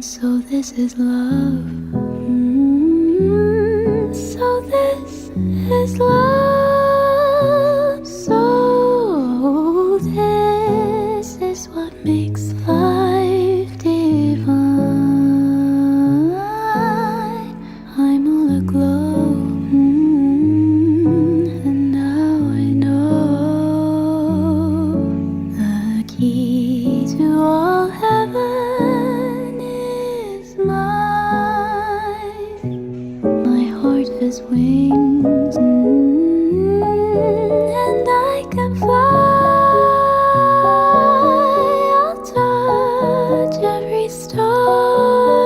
So this is love. So this is love. So this is what makes life divine. I'm all aglow, and now I know the key to all heaven is mine. My heart has wings, and I can fly. I'll touch every star.